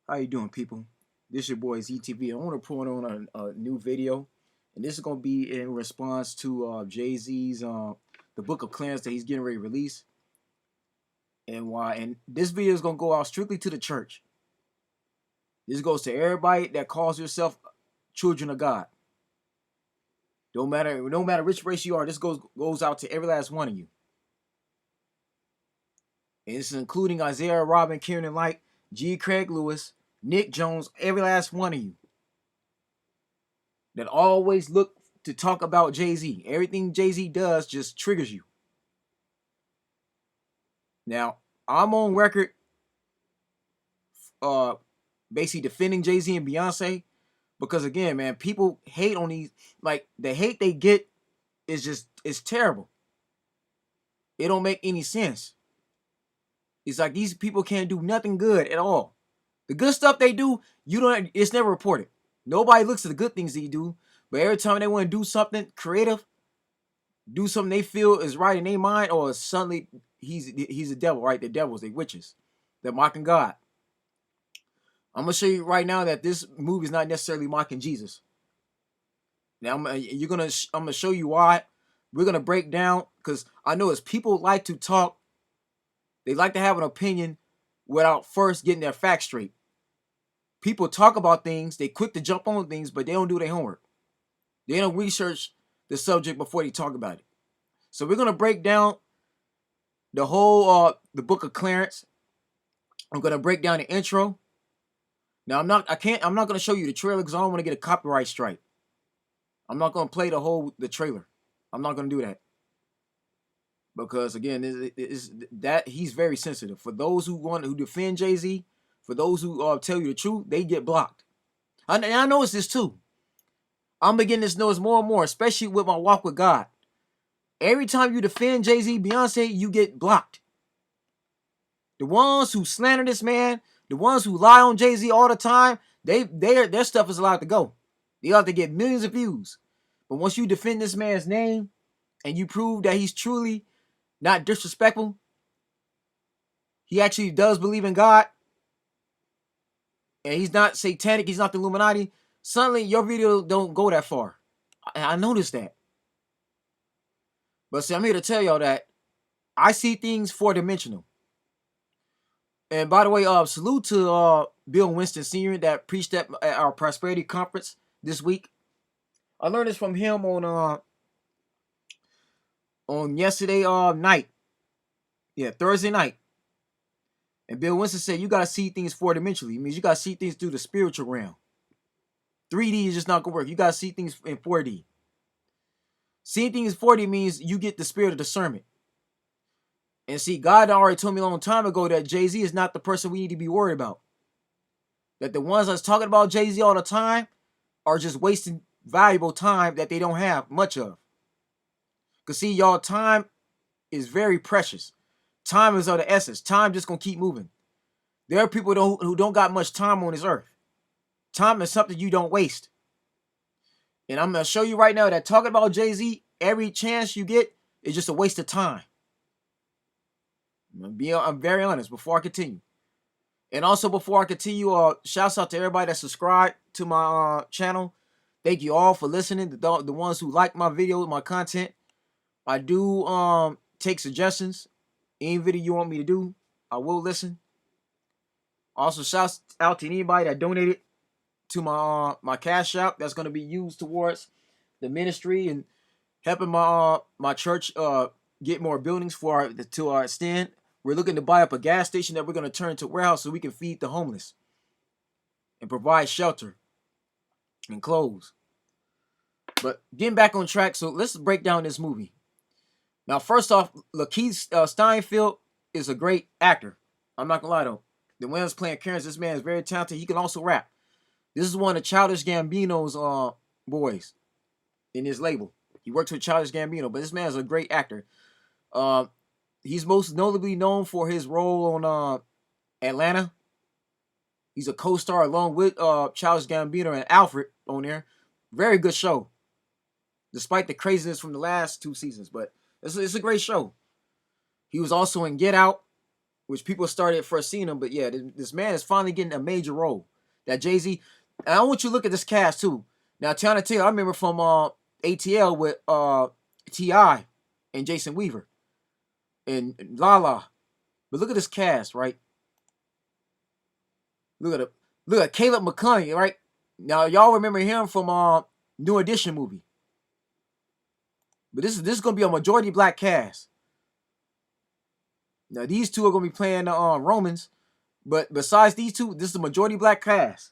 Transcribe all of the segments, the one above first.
How you doing, people? This your boy ZTV. I want to put on a new video, and this is gonna be in response to Jay-Z's the Book of Clarence that he's getting ready to release, and why. And this video is gonna go out strictly to the church. This goes to everybody that calls yourself children of God. No matter which race you are. This goes out to every last one of you, and it's including Isaiah, Robin, Kieran, and Light, G. Craig Lewis, Nick Jones, every last one of you that always look to talk about Jay-Z. Everything Jay-Z does just triggers you. Now, I'm on record uh basically defending Jay-Z and Beyonce because again, man, people hate on these, like the hate they get is just it's terrible. It don't make any sense. It's like these people can't do nothing good at all. The good stuff they do, it's never reported. Nobody looks at the good things they do, but every time they want to do something creative, do something they feel is right in their mind, or suddenly he's a devil, right? The devils, they witches. They're mocking God. I'm gonna show you right now that this movie is not necessarily mocking Jesus. Now I'm gonna show you why. We're gonna break down because I know as people like to talk, they like to have an opinion without first getting their facts straight. People talk about things, they quick to jump on things, but they don't do their homework. They don't research the subject before they talk about it. So we're gonna break down the whole the Book of Clarence. I'm gonna break down the intro. Now I'm not gonna show you the trailer because I don't want to get a copyright strike. I'm not gonna play the trailer. I'm not gonna do that because again, that he's very sensitive. For those who defend Jay-Z, for those who tell you the truth, they get blocked. I notice this too. I'm beginning to notice more and more, especially with my walk with God. Every time you defend Jay-Z, Beyonce, you get blocked. The ones who slander this man, the ones who lie on Jay-Z all the time, their stuff is allowed to go. They allowed to get millions of views. But once you defend this man's name and you prove that he's truly not disrespectful, he actually does believe in God, and he's not satanic, he's not the Illuminati, suddenly your video don't go that far. I noticed that. But see, I'm here to tell y'all that I see things four-dimensional. And by the way, salute to Bill Winston Sr. that preached at our prosperity conference this week. I learned this from him on yesterday night. Yeah, Thursday night. And Bill Winston said you gotta see things four-dimensionally. It means you gotta see things through the spiritual realm. 3D is just not gonna work. You gotta see things in 4D. Seeing things in 4D means you get the spirit of discernment. And see, God already told me a long time ago that Jay-Z is not the person we need to be worried about. That the ones that's talking about Jay-Z all the time are just wasting valuable time that they don't have much of. Because see, y'all, time is very precious. Time is of the essence. Time just going to keep moving. There are people who don't got much time on this earth. Time is something you don't waste. And I'm going to show you right now that talking about Jay-Z, every chance you get is just a waste of time. I'm very honest before I continue. And also before I continue, shouts out to everybody that subscribed to my channel. Thank you all for listening. The ones who like my videos, my content. I do take suggestions. Any video you want me to do, I will listen. Also, shouts out to anybody that donated to my cash app that's going to be used towards the ministry and helping my church get more buildings to our extent. We're looking to buy up a gas station that we're going to turn into a warehouse so we can feed the homeless and provide shelter and clothes. But getting back on track, so let's break down this movie. Now, first off, Lakeith Steinfeld is a great actor. I'm not going to lie, though. The one that's playing Clarence, this man is very talented. He can also rap. This is one of Childish Gambino's boys in his label. He works with Childish Gambino, but this man is a great actor. He's most notably known for his role on Atlanta. He's a co-star along with Childish Gambino and Alfred on there. Very good show, despite the craziness from the last 2 seasons. But it's a great show. He was also in Get Out. which people started first seeing him. But yeah, this man is finally getting a major role. That Jay-Z. And I want you to look at this cast too. Now, Tiana Taylor, I remember from ATL with T.I. and Jason Weaver and Lala. But look at this cast, right? Look at Caleb McConaughey, right? Now, y'all remember him from New Edition movie. But this is gonna be a majority black cast. Now, these two are gonna be playing the Romans. But besides these two, this is the majority black cast.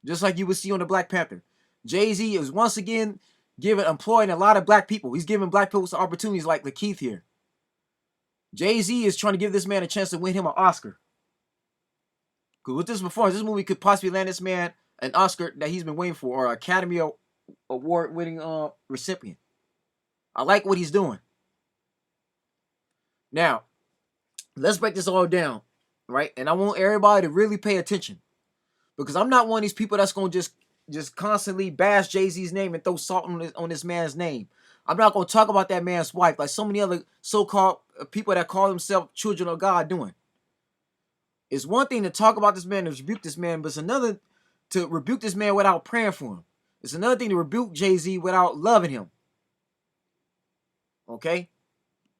Just like you would see on the Black Panther. Jay-Z is once again employing a lot of black people. He's giving black people some opportunities like Lakeith here. Jay-Z is trying to give this man a chance to win him an Oscar. Because with this performance, this movie could possibly land this man an Oscar that he's been waiting for, or an Academy Award winning recipient. I like what he's doing. Now, let's break this all down, right? And I want everybody to really pay attention. Because I'm not one of these people that's going to just constantly bash Jay-Z's name and throw salt on this man's name. I'm not going to talk about that man's wife like so many other so-called people that call themselves children of God doing. It's one thing to talk about this man and rebuke this man, but it's another to rebuke this man without praying for him. It's another thing to rebuke Jay-Z without loving him. Okay?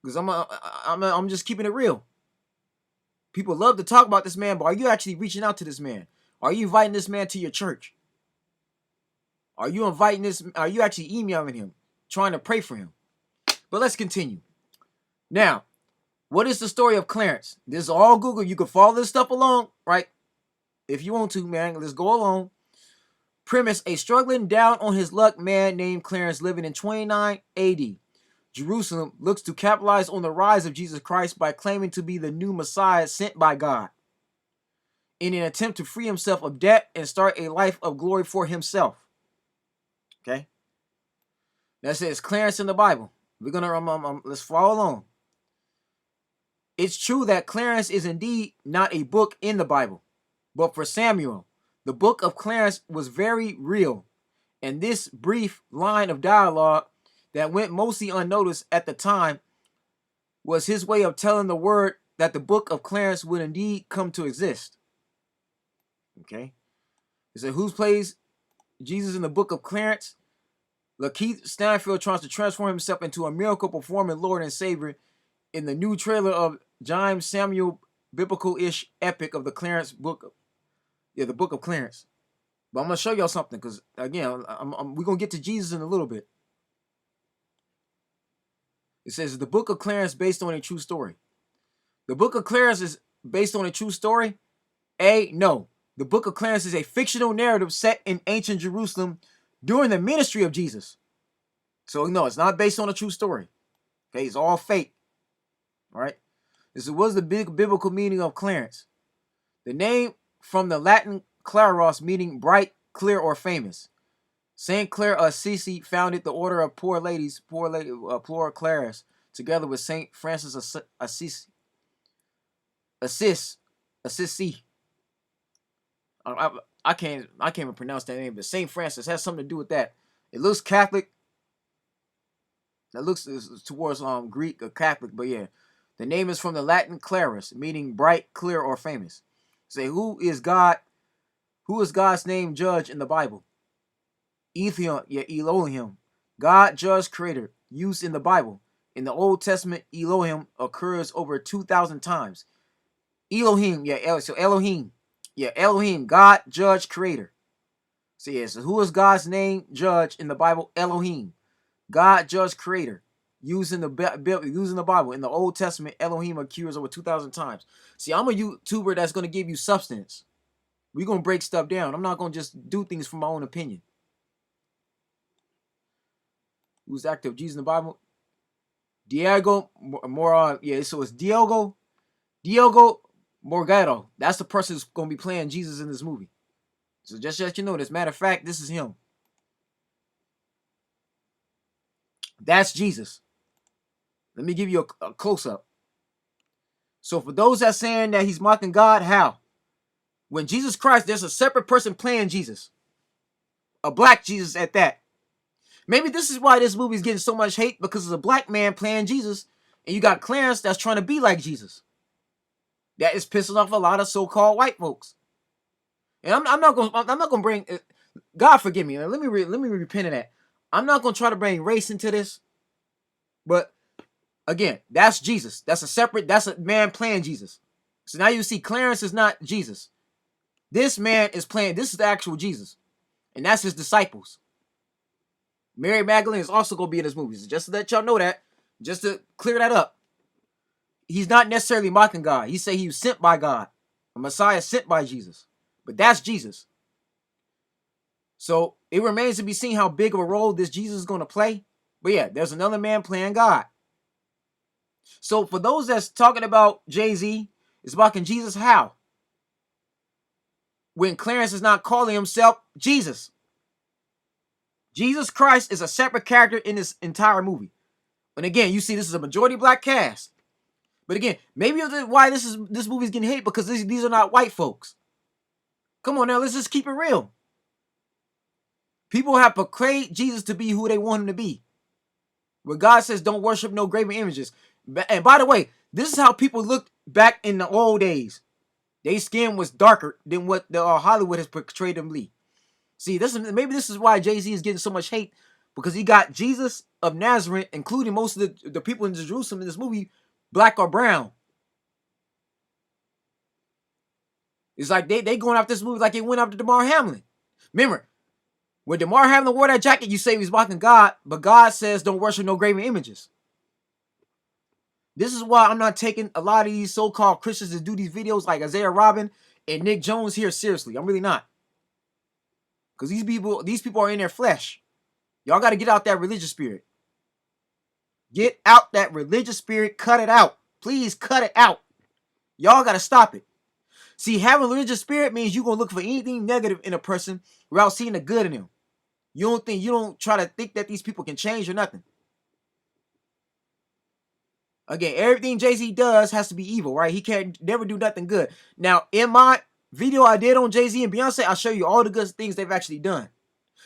Because I'm just keeping it real. People love to talk about this man, but are you actually reaching out to this man? Are you inviting this man to your church? Are you actually emailing him, trying to pray for him? But let's continue. Now, what is the story of Clarence? This is all Google. You can follow this stuff along, right? If you want to, man, let's go along. Premise: a struggling, down on his luck man named Clarence living in 29 AD. Jerusalem looks to capitalize on the rise of Jesus Christ by claiming to be the new Messiah sent by God, in an attempt to free himself of debt and start a life of glory for himself. Okay? That says Clarence in the Bible. We're gonna let's follow along. It's true that Clarence is indeed not a book in the Bible, but for Samuel, the book of Clarence was very real, and this brief line of dialogue that went mostly unnoticed at the time was his way of telling the world that the book of Clarence would indeed come to exist. Okay? It said, who plays Jesus in the book of Clarence? Lakeith Stanfield tries to transform himself into a miracle performing Lord and Savior in the new trailer of James Samuel biblical-ish epic of the Clarence book. Yeah, the book of Clarence. But I'm going to show y'all something because, again, we're going to get to Jesus in a little bit. It says, the book of Clarence based on a true story. The book of Clarence is based on a true story? No. The book of Clarence is a fictional narrative set in ancient Jerusalem during the ministry of Jesus. So, no, it's not based on a true story. Okay, it's all fake. All right? This was the big biblical meaning of Clarence. The name from the Latin claros, meaning bright, clear, or famous. Saint Clare of Assisi founded the order of poor ladies, poor Clares, together with Saint Francis of Assisi. Assisi. I can't even pronounce that name, but Saint Francis has something to do with that. It looks Catholic. That looks towards Greek or Catholic, but yeah. The name is from the Latin clarus, meaning bright, clear, or famous. Say, who is God? Who is God's name judge in the Bible? Elohim. God, judge, creator, used in the Bible. In the Old Testament, Elohim occurs over 2,000 times. Elohim, so Elohim. Elohim, God, judge, creator. So who is God's name judge in the Bible? Elohim. God, judge, creator. Used in the Bible. In the Old Testament, Elohim occurs over 2,000 times. See, I'm a YouTuber that's going to give you substance. We're going to break stuff down. I'm not going to just do things from my own opinion. Who's active? Jesus in the Bible? Diego so it's Diego Morgado. That's the person who's going to be playing Jesus in this movie. So just to let you know, as a matter of fact, this is him. That's Jesus. Let me give you a close-up. So for those that saying that he's mocking God, how? When Jesus Christ, there's a separate person playing Jesus. A black Jesus at that. Maybe this is why this movie is getting so much hate, because it's a black man playing Jesus, and you got Clarence that's trying to be like Jesus. that is pissing off a lot of so-called white folks. And I'm not gonna bring. God forgive me. Let me repent of that. I'm not gonna try to bring race into this. But again, that's Jesus. That's a man playing Jesus. So now you see Clarence is not Jesus. This man is playing. This is the actual Jesus, and that's his disciples. Mary Magdalene is also gonna be in his movies. Just to let y'all know that. Just to clear that up. He's not necessarily mocking God. He said he was sent by God. A Messiah sent by Jesus. But that's Jesus. So it remains to be seen how big of a role this Jesus is going to play. But yeah, there's another man playing God. So for those that's talking about Jay-Z, it's mocking Jesus how? When Clarence is not calling himself Jesus. Jesus Christ is a separate character in this entire movie. And again, you see this is a majority black cast. But again, maybe why this movie's getting hate because these are not white folks. Come on now, let's just keep it real. People have portrayed Jesus to be who they want him to be. Where God says don't worship no graven images. And by the way, this is how people looked back in the old days. Their skin was darker than what the Hollywood has portrayed them to be. See, maybe this is why Jay-Z is getting so much hate. Because he got Jesus of Nazareth, including most of the people in Jerusalem in this movie, black or brown. It's like they going after this movie like it went after Damar Hamlin. Remember, when Damar Hamlin wore that jacket, you say he was mocking God, but God says don't worship no graven images. This is why I'm not taking a lot of these so-called Christians to do these videos like Isaiah Robin and Nick Jones here seriously. I'm really not. Because these people are in their flesh. Y'all got to get out that religious spirit. Get out that religious spirit. Cut it out. Please cut it out. Y'all got to stop it. See, having a religious spirit means you're going to look for anything negative in a person without seeing the good in them. You don't try to think that these people can change or nothing. Again, everything Jay-Z does has to be evil, right? He can't never do nothing good. Now, in my video I did on Jay-Z and Beyonce, I'll show you all the good things they've actually done.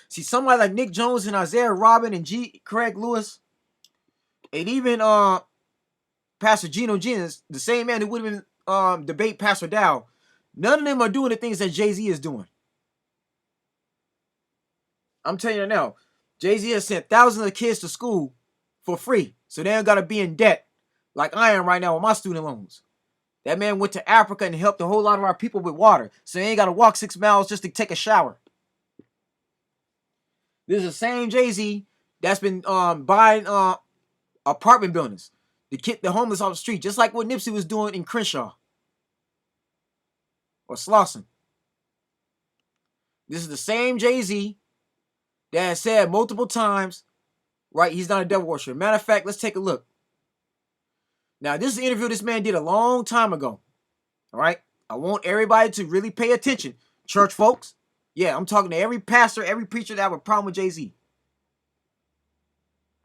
See, somebody like Nick Jones and Isaiah Robin and Craig Lewis, and even Pastor Geno Jennings, the same man who would have been debate Pastor Dow, none of them are doing the things that Jay-Z is doing. I'm telling you now, Jay-Z has sent thousands of kids to school for free, so they don't got to be in debt like I am right now with my student loans. That man went to Africa and helped a whole lot of our people with water, so they ain't got to walk 6 miles just to take a shower. This is the same Jay-Z that's been buying apartment buildings to kick the homeless off the street, just like what Nipsey was doing in Crenshaw or Slauson. This is the same Jay-Z that has said multiple times, right, he's not a devil worshiper. Matter of fact, let's take a look. Now, this is an interview this man did a long time ago. All right? I want everybody to really pay attention. Church folks, yeah, I'm talking to every pastor, every preacher that have a problem with Jay-Z.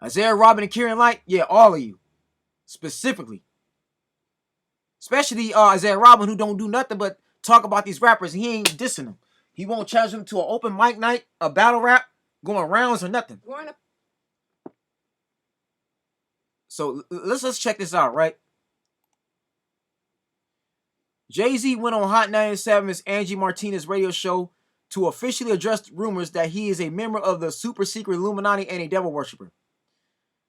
Isaiah Robin and Kieran Light, yeah, all of you. Specifically. Especially Isaiah Robin, who don't do nothing but talk about these rappers. He ain't dissing them. He won't challenge them to an open mic night, a battle rap, going rounds or nothing. So let's check this out, right? Jay-Z went on Hot 97's Angie Martinez radio show to officially address rumors that he is a member of the super secret Illuminati and a devil worshiper.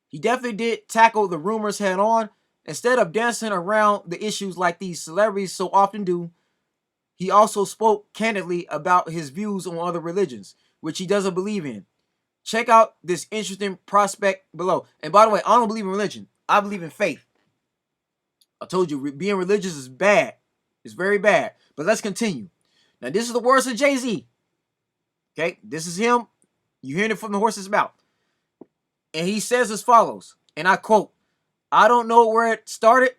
He definitely did tackle the rumors head on. Instead of dancing around the issues like these celebrities so often do, he also spoke candidly about his views on other religions, which he doesn't believe in. Check out this interesting prospect below. And by the way, I don't believe in religion. I believe in faith. I told you, being religious is bad. It's very bad. But let's continue. Now, this is the words of Jay-Z. Okay? This is him. You're hearing it from the horse's mouth. And he says as follows, and I quote, "I don't know where it started.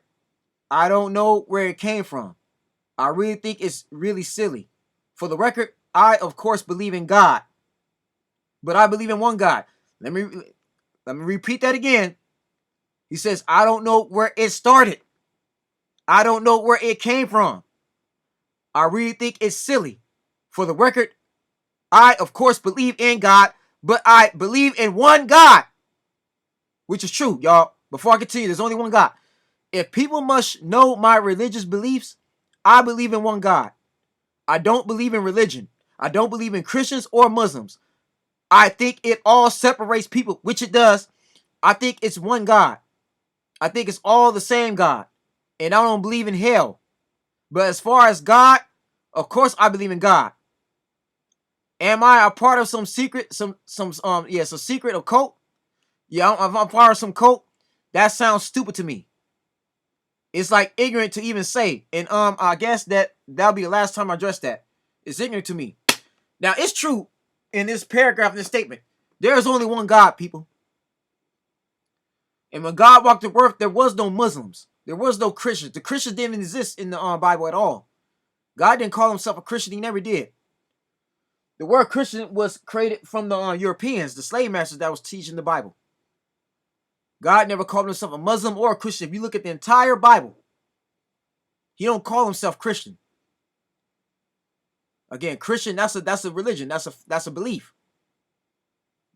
I don't know where it came from. I really think it's really silly. For the record, I, of course, believe in God. But I believe in one God." Let me repeat that again. He says, "I don't know where it started. I don't know where it came from. I really think it's silly. For the record, I, of course, believe in God, but I believe in one God." Which is true, y'all. Before I continue, there's only one God. If people must know my religious beliefs, I believe in one God. I don't believe in religion. I don't believe in Christians or Muslims. I think it all separates people, which it does. I think it's one God. I think it's all the same God. And I don't believe in hell. But as far as God, of course I believe in God. Am I a part of some secret, some secret occult? Yeah, I'm part of some cult. That sounds stupid to me. It's like ignorant to even say. And I guess that'll be the last time I address that. It's ignorant to me. Now it's true in this paragraph, in this statement. There is only one God, people. And when God walked the earth, there was no Muslims. There was no Christians. The Christians didn't even exist in the Bible at all. God didn't call himself a Christian. He never did. The word Christian was created from the Europeans, the slave masters that was teaching the Bible. God never called himself a Muslim or a Christian. If you look at the entire Bible, he don't call himself Christian. Again, Christian, that's a religion. That's a belief.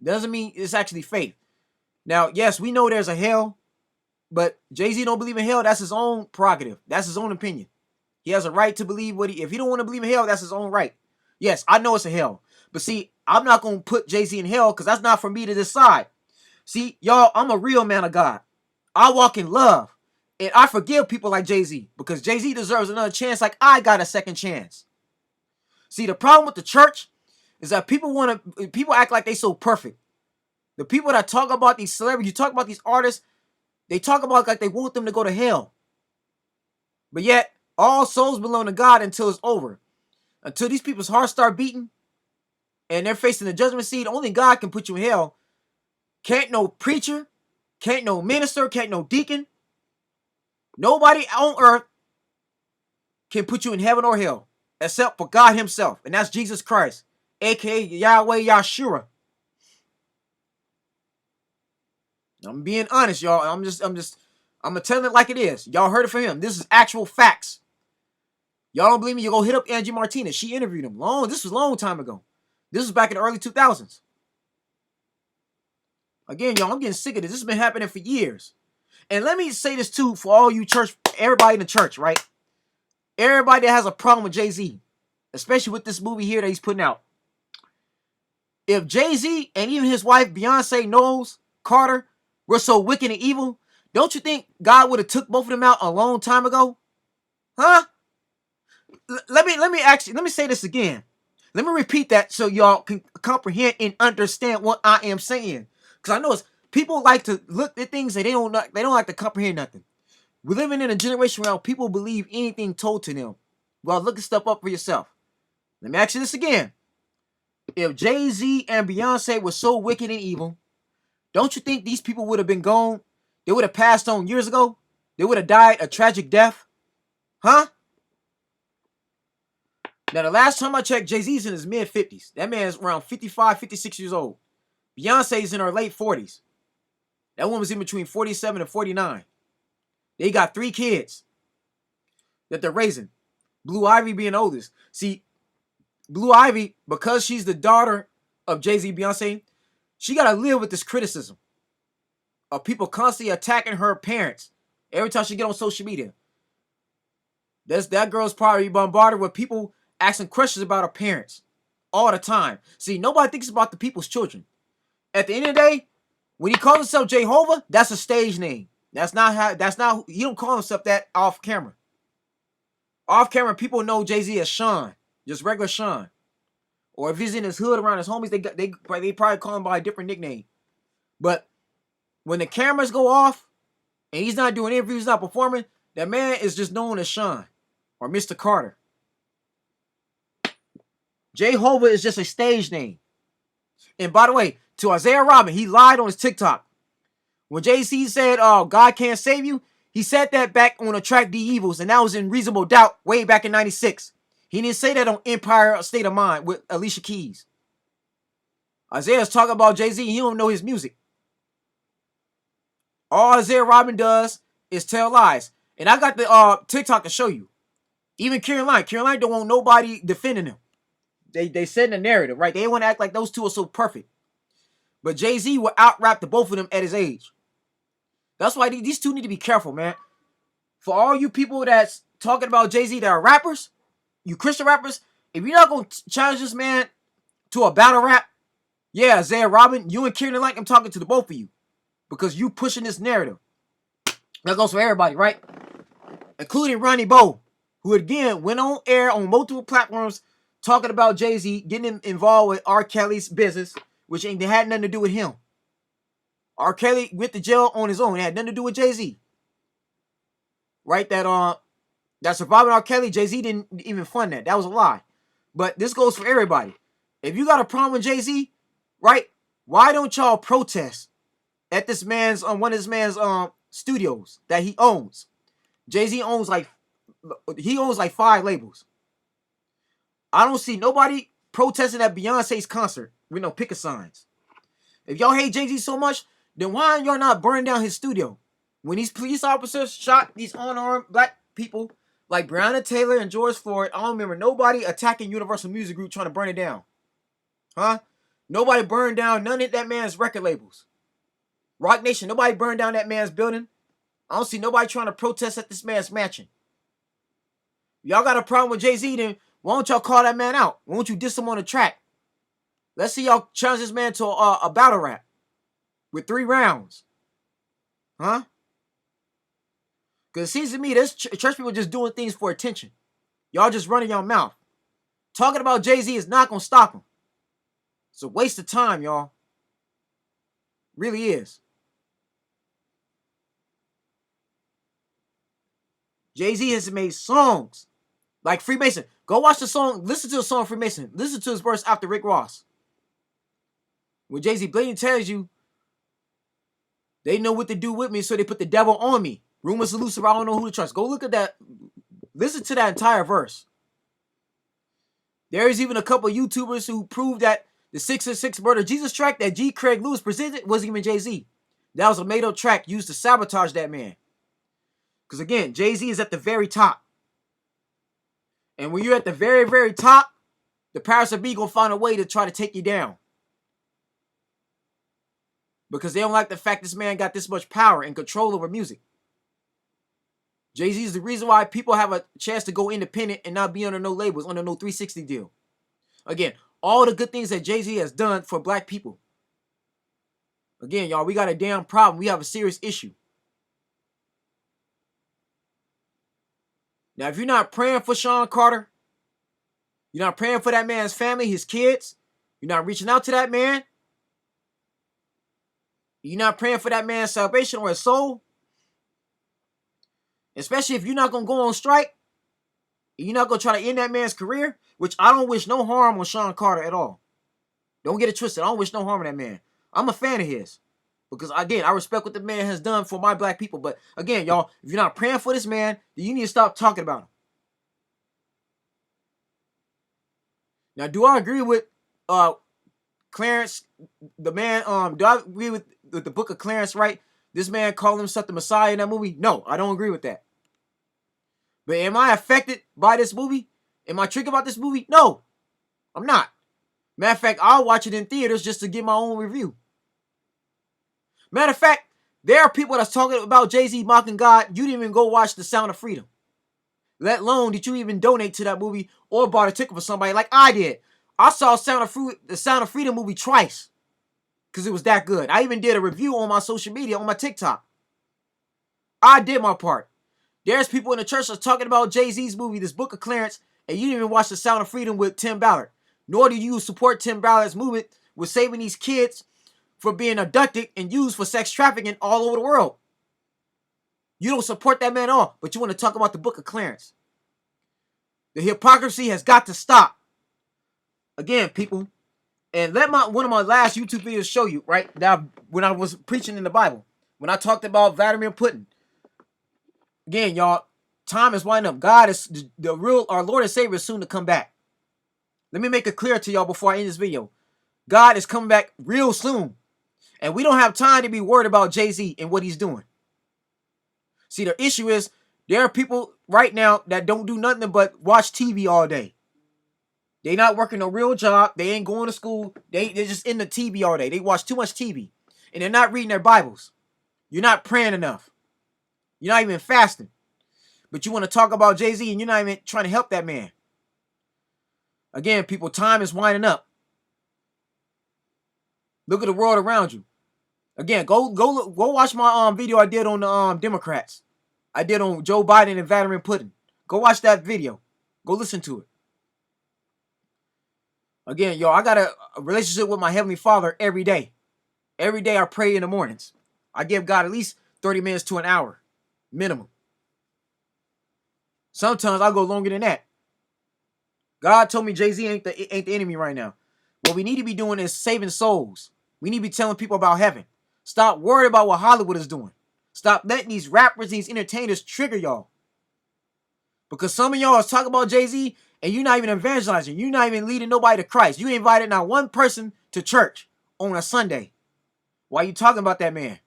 Doesn't mean it's actually faith. Now, yes, we know there's a hell, but Jay-Z don't believe in hell. That's his own prerogative. That's his own opinion. He has a right to believe if he don't want to believe in hell, that's his own right. Yes, I know it's a hell. But see, I'm not going to put Jay-Z in hell because that's not for me to decide. See, y'all, I'm a real man of God. I walk in love. And I forgive people like Jay-Z because Jay-Z deserves another chance like I got a second chance. See, the problem with the church is that people act like they so perfect. The people that talk about these celebrities, you talk about these artists, they talk about like they want them to go to hell. But yet, all souls belong to God until it's over. Until these people's hearts start beating and they're facing the judgment seat, only God can put you in hell. Can't no preacher, can't no minister, can't no deacon. Nobody on earth can put you in heaven or hell except for God himself. And that's Jesus Christ, aka Yahweh Yahshua. I'm being honest, y'all. I'm gonna tell it like it is. Y'all heard it from him. This is actual facts. Y'all don't believe me? You go hit up Angie Martinez. She interviewed him. This was a long time ago. This was back in the early 2000s. Again, y'all, I'm getting sick of this. This has been happening for years. And let me say this too for all you church, everybody in the church, right? Everybody that has a problem with Jay-Z, especially with this movie here that he's putting out. If Jay-Z and even his wife, Beyonce, Knowles, Carter, were so wicked and evil, don't you think God would have took both of them out a long time ago? Huh? Let me say this again. Let me repeat that so y'all can comprehend and understand what I am saying. Because I know people like to look at things and they don't like to comprehend nothing. We're living in a generation where people believe anything told to them. Well, look stuff up for yourself. Let me ask you this again. If Jay-Z and Beyonce were so wicked and evil, don't you think these people would have been gone? They would have passed on years ago? They would have died a tragic death? Huh? Now, the last time I checked, Jay-Z's in his mid-50s. That man's around 55, 56 years old. Beyonce's in her late 40s. That woman's in between 47 and 49. They got 3 kids that they're raising. Blue Ivy being oldest. See, Blue Ivy, because she's the daughter of Jay-Z, Beyonce, she got to live with this criticism of people constantly attacking her parents every time she get on social media. That girl's probably bombarded with people asking questions about her parents all the time. See, nobody thinks about the people's children. At the end of the day, when he calls himself Jehovah, that's a stage name. He don't call himself that off camera. Off camera, people know Jay-Z as Sean, just regular Sean. Or if he's in his hood around his homies, they probably call him by a different nickname. But when the cameras go off and he's not doing interviews, he's not performing, that man is just known as Sean or Mr. Carter. Jehovah is just a stage name. And by the way, to Isaiah Robin, he lied on his TikTok. When Jay-Z said, God can't save you, he said that back on the track The Evils, and that was in Reasonable Doubt way back in 96. He didn't say that on Empire State of Mind with Alicia Keys. Isaiah's talking about Jay-Z, he don't know his music. All Isaiah Robin does is tell lies. And I got the TikTok to show you. Even Caroline don't want nobody defending him. They set in a narrative, right? They want to act like those two are so perfect. But Jay-Z will out-rap the both of them at his age. That's why these two need to be careful, man. For all you people that's talking about Jay-Z that are rappers, you Christian rappers, if you're not going to challenge this man to a battle rap, yeah, Isaiah Robin, you and Kieran Light, I'm talking to the both of you. Because you pushing this narrative. That goes for everybody, right? Including Ronnie Bo, who again went on air on multiple platforms talking about Jay-Z, getting him involved with R. Kelly's business, which had nothing to do with him. R. Kelly went to jail on his own. It had nothing to do with Jay-Z. Right? That surviving R. Kelly, Jay-Z didn't even fund that. That was a lie. But this goes for everybody. If you got a problem with Jay-Z, right? Why don't y'all protest at this man's one of this man's studios that he owns? Jay-Z owns like 5 labels. I don't see nobody protesting at Beyonce's concert with no picket signs. If y'all hate Jay-Z so much, then why y'all not burning down his studio? When these police officers shot these unarmed black people like Breonna Taylor and George Floyd, I don't remember nobody attacking Universal Music Group trying to burn it down. Huh? Nobody burned down none of that man's record labels. Rock Nation, nobody burned down that man's building. I don't see nobody trying to protest at this man's mansion. Y'all got a problem with Jay-Z, then why don't y'all call that man out? Why don't you diss him on the track? Let's see y'all challenge this man to a battle rap with 3 rounds. Huh? Because it seems to me this church people just doing things for attention. Y'all just running your mouth. Talking about Jay-Z is not going to stop him. It's a waste of time, y'all. Really is. Jay-Z has made songs like Freemason. Go watch the song. Listen to the song Freemason. Listen to his verse after Rick Ross. When Jay-Z blatantly tells you, they know what to do with me, so they put the devil on me. Rumors of Lucifer, I don't know who to trust. Go look at that. Listen to that entire verse. There is even a couple of YouTubers who proved that the 666 Murder Jesus track that G. Craig Lewis presented wasn't even Jay-Z. That was a made-up track used to sabotage that man. Because again, Jay-Z is at the very top. And when you're at the very, very top, the powers that be going to find a way to try to take you down. Because they don't like the fact this man got this much power and control over music. Jay-Z is the reason why people have a chance to go independent and not be under no labels, under no 360 deal. Again, all the good things that Jay-Z has done for black people. Again, y'all, we got a damn problem. We have a serious issue. Now, if you're not praying for Sean Carter, you're not praying for that man's family, his kids, you're not reaching out to that man, you're not praying for that man's salvation or his soul, especially if you're not going to go on strike, you're not going to try to end that man's career, which I don't wish no harm on Sean Carter at all. Don't get it twisted. I don't wish no harm on that man. I'm a fan of his. Because, again, I respect what the man has done for my black people. But, again, y'all, if you're not praying for this man, then you need to stop talking about him. Now, do I agree with Clarence, the man? Do I agree with the book of Clarence, right? This man called himself the Messiah in that movie? No, I don't agree with that. But am I affected by this movie? Am I triggered about this movie? No, I'm not. Matter of fact, I'll watch it in theaters just to get my own review. Matter of fact, there are people that's talking about Jay-Z mocking God. You didn't even go watch The Sound of Freedom. Let alone did you even donate to that movie or bought a ticket for somebody like I did. I saw the Sound of Freedom movie twice because it was that good. I even did a review on my social media, on my TikTok. I did my part. There's people in the church that's talking about Jay-Z's movie, this book of Clarence, and you didn't even watch The Sound of Freedom with Tim Ballard. Nor do you support Tim Ballard's movement with saving these kids for being abducted and used for sex trafficking all over the world. You don't support that man at all, but you want to talk about the book of Clarence. The hypocrisy has got to stop. Again, people, and let one of my last YouTube videos show you, right? Now, when I was preaching in the Bible, when I talked about Vladimir Putin. Again, y'all, time is winding up. God is our Lord and Savior is soon to come back. Let me make it clear to y'all before I end this video. God is coming back real soon. And we don't have time to be worried about Jay-Z and what he's doing. See, the issue is there are people right now that don't do nothing but watch TV all day. They not working a real job. They ain't going to school. They're just in the TV all day. They watch too much TV. And they're not reading their Bibles. You're not praying enough. You're not even fasting. But you want to talk about Jay-Z and you're not even trying to help that man. Again, people, time is winding up. Look at the world around you. Again, go watch my video I did on the Democrats. I did on Joe Biden and Vladimir Putin. Go watch that video. Go listen to it. Again, yo, I got a relationship with my Heavenly Father every day. Every day I pray in the mornings. I give God at least 30 minutes to an hour. Minimum. Sometimes I go longer than that. God told me Jay-Z ain't the enemy right now. What we need to be doing is saving souls. We need to be telling people about heaven. Stop worrying about what Hollywood is doing. Stop letting these rappers, these entertainers trigger y'all. Because some of y'all is talking about Jay-Z and you're not even evangelizing. You're not even leading nobody to Christ. You ain't invited not one person to church on a Sunday. Why are you talking about that man?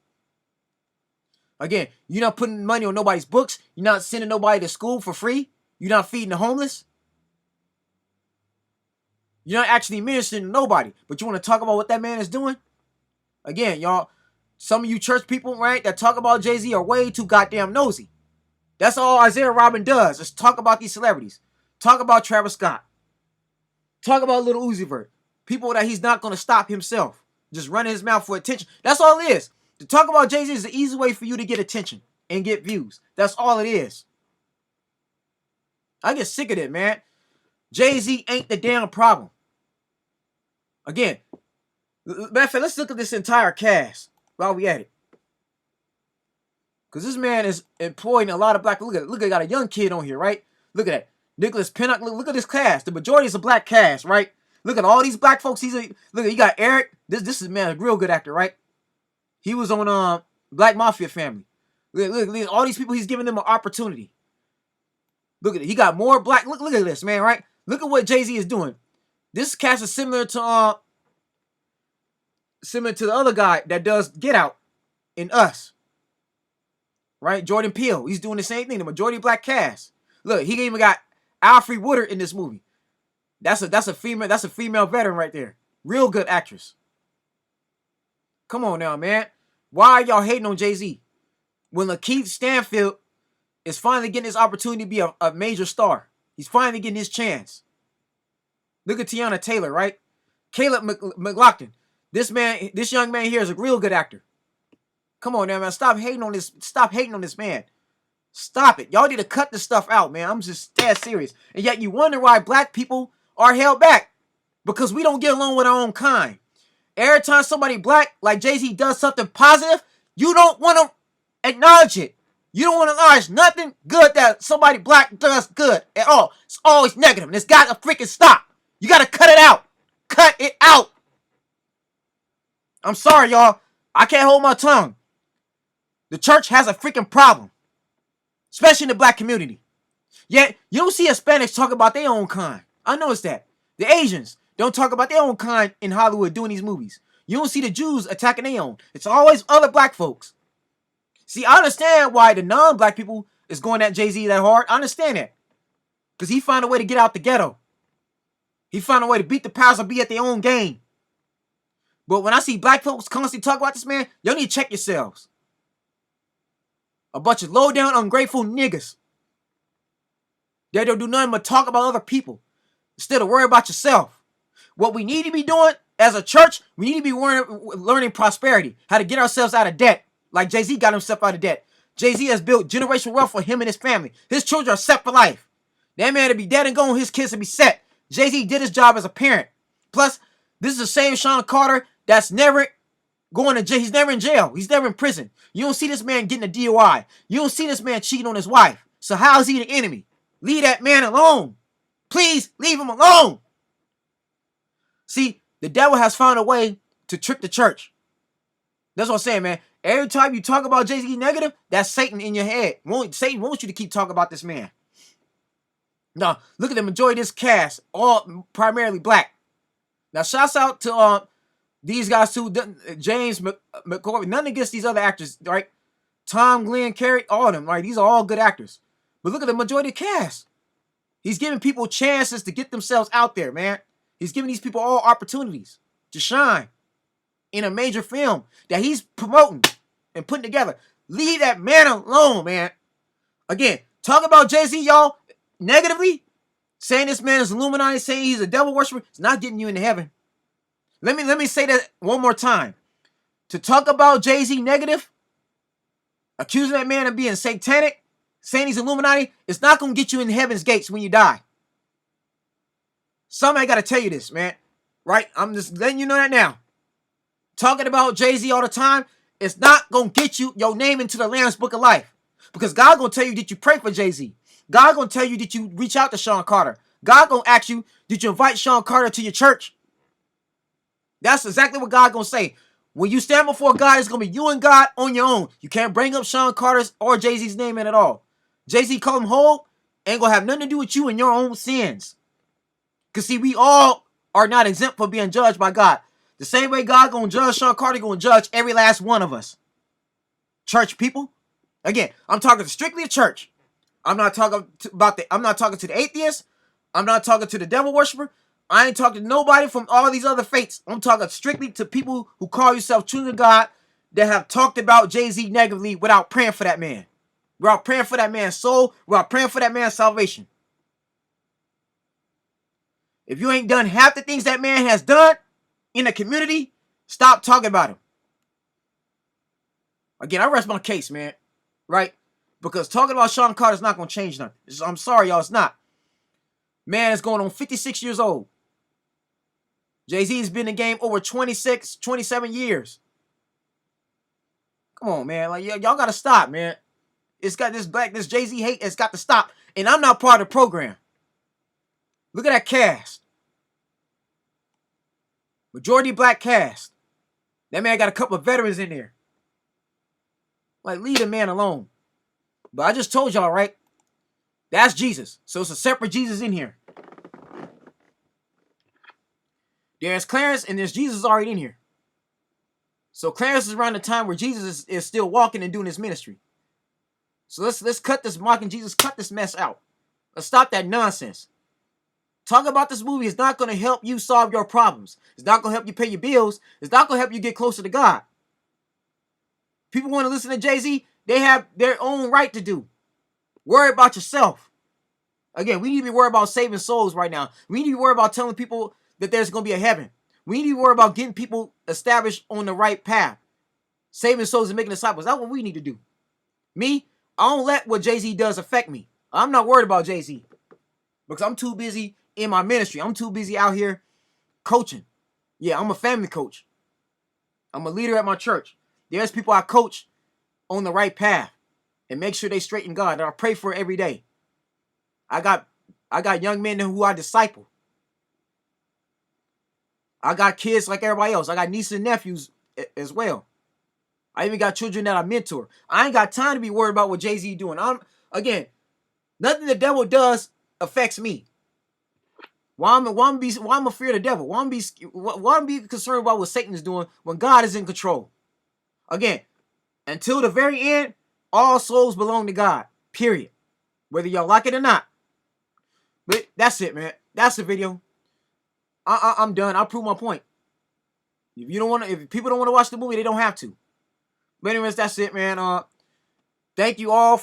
Again, you're not putting money on nobody's books. You're not sending nobody to school for free. You're not feeding the homeless. You're not actually ministering to nobody. But you want to talk about what that man is doing? Again, y'all, some of you church people, right, that talk about Jay-Z are way too goddamn nosy. That's all Isaiah Robin does, is talk about these celebrities. Talk about Travis Scott. Talk about Lil Uzi Vert. People that he's not going to stop himself. Just running his mouth for attention. That's all it is. To talk about Jay-Z is the easy way for you to get attention and get views. That's all it is. I get sick of it, man. Jay-Z ain't the damn problem. Again, matter of fact, let's look at this entire cast while we at it. Because this man is employing a lot of black. Look at it. Look, I got a young kid on here, right? Look at that. Nicholas Pinnock. Look at this cast. The majority is a black cast, right? Look at all these black folks. Look at, you got Eric. This is, man, a real good actor, right? He was on Black Mafia Family. Look, all these people, he's giving them an opportunity. Look at it. He got more black. Look at this, man, right? Look at what Jay-Z is doing. This cast is similar to the other guy that does Get Out in Us. Right? Jordan Peele. He's doing the same thing. The majority black cast. Look, he even got Alfre Woodard in this movie. That's a female veteran right there. Real good actress. Come on now, man. Why are y'all hating on Jay-Z? When Lakeith Stanfield is finally getting his opportunity to be a major star. He's finally getting his chance. Look at Tiana Taylor, right? Caleb McLaughlin. This young man here is a real good actor. Come on now, man. Stop hating on this. Stop hating on this man. Stop it. Y'all need to cut this stuff out, man. I'm just dead serious. And yet you wonder why black people are held back. Because we don't get along with our own kind. Every time somebody black, like Jay-Z, does something positive, you don't want to acknowledge it. You don't want to acknowledge nothing good that somebody black does good at all. It's always negative, and it's got to freaking stop. You got to cut it out. Cut it out. I'm sorry, y'all. I can't hold my tongue. The church has a freaking problem. Especially in the black community. Yet, you don't see Hispanics talk about their own kind. I noticed that. The Asians don't talk about their own kind in Hollywood doing these movies. You don't see the Jews attacking their own. It's always other black folks. See, I understand why the non-black people is going at Jay-Z that hard. I understand that. Because he found a way to get out the ghetto. He found a way to beat the powers and be at their own game. But when I see black folks constantly talk about this man, y'all need to check yourselves. A bunch of low-down, ungrateful niggas. They don't do nothing but talk about other people instead of worry about yourself. What we need to be doing as a church, we need to be learning prosperity, how to get ourselves out of debt, like Jay-Z got himself out of debt. Jay-Z has built generational wealth for him and his family. His children are set for life. That man to be dead and gone, his kids to be set. Jay-Z did his job as a parent. Plus, this is the same Sean Carter that's never going to jail. He's never in jail. He's never in prison. You don't see this man getting a DUI. You don't see this man cheating on his wife. So how is he the enemy? Leave that man alone. Please leave him alone. See, the devil has found a way to trick the church. That's what I'm saying, man. Every time you talk about Jay-Z negative, that's Satan in your head. Satan wants you to keep talking about this man. Now, look at the majority of this cast, all primarily black. Now, shouts out to these guys too, James McCoy. Nothing against these other actors, right? Tom, Glenn, Carey, all of them, right? These are all good actors. But look at the majority of the cast. He's giving people chances to get themselves out there, man. He's giving these people all opportunities to shine in a major film that he's promoting and putting together. Leave that man alone, man. Again, Talk about Jay-Z, y'all, negatively, saying this man is Illuminati, saying he's a devil worshiper, it's not getting you into heaven. Let me say that one more time. To talk about Jay-Z negative, accusing that man of being satanic, saying he's Illuminati, it's not going to get you in heaven's gates when you die. Somebody got to tell you this, man. Right? I'm just letting you know that now. Talking about Jay-Z all the time, it's not going to get you your name into the Lamb's Book of Life. Because God going to tell you, did you pray for Jay-Z? God going to tell you, did you reach out to Sean Carter? God going to ask you, did you invite Sean Carter to your church? That's exactly what God going to say. When you stand before God, it's going to be you and God on your own. You can't bring up Sean Carter's or Jay-Z's name in at all. Jay-Z call him whole, ain't going to have nothing to do with you and your own sins. Because see, we all are not exempt from being judged by God. The same way God going to judge Sean Carter, going to judge every last one of us. Church people. Again, I'm talking strictly to church. I'm not talking to the atheist. I'm not talking to the devil worshiper. I ain't talking to nobody from all these other faiths. I'm talking strictly to people who call yourself children of God that have talked about Jay-Z negatively without praying for that man. Without praying for that man's soul. Without praying for that man's salvation. If you ain't done half the things that man has done in the community, stop talking about him. Again, I rest my case, man. Right? Because talking about Sean Carter is not going to change nothing. I'm sorry, y'all, it's not. Man is going on 56 years old. Jay-Z's been in the game over 26, 27 years. Come on, man. Like, y'all got to stop, man. It's got this Jay-Z hate. It's got to stop. And I'm not part of the program. Look at that cast. Majority black cast. That man got a couple of veterans in there. Like, leave the man alone. But I just told y'all, right? That's Jesus. So it's a separate Jesus in here. There's Clarence and there's Jesus already in here. So Clarence is around the time where Jesus is still walking and doing his ministry. So let's cut this mocking Jesus, cut this mess out. Let's stop that nonsense. Talking about this movie is not going to help you solve your problems. It's not going to help you pay your bills. It's not going to help you get closer to God. People want to listen to Jay-Z. They have their own right to do. Worry about yourself. Again, we need to be worried about saving souls right now. We need to be worried about telling people that there's going to be a heaven. We need to be worried about getting people established on the right path. Saving souls and making disciples. That's what we need to do. Me, I don't let what Jay-Z does affect me. I'm not worried about Jay-Z. Because I'm too busy in my ministry. I'm too busy out here coaching. Yeah, I'm a family coach. I'm a leader at my church. There's people I coach on the right path and make sure they straighten God, that I pray for every day. I got young men who I disciple. I got kids like everybody else. I got nieces and nephews as well. I even got children that I mentor. I ain't got time to be worried about what Jay-Z doing. Again, nothing the devil does affects me. Why I'm afraid of the devil? Why I'm be concerned about what Satan is doing when God is in control? Again, until the very end, all souls belong to God. Period. Whether y'all like it or not. But that's it, man. That's the video. I'm done. I'll prove my point. If people don't want to watch the movie, they don't have to. But anyways, that's it, man. Thank you all.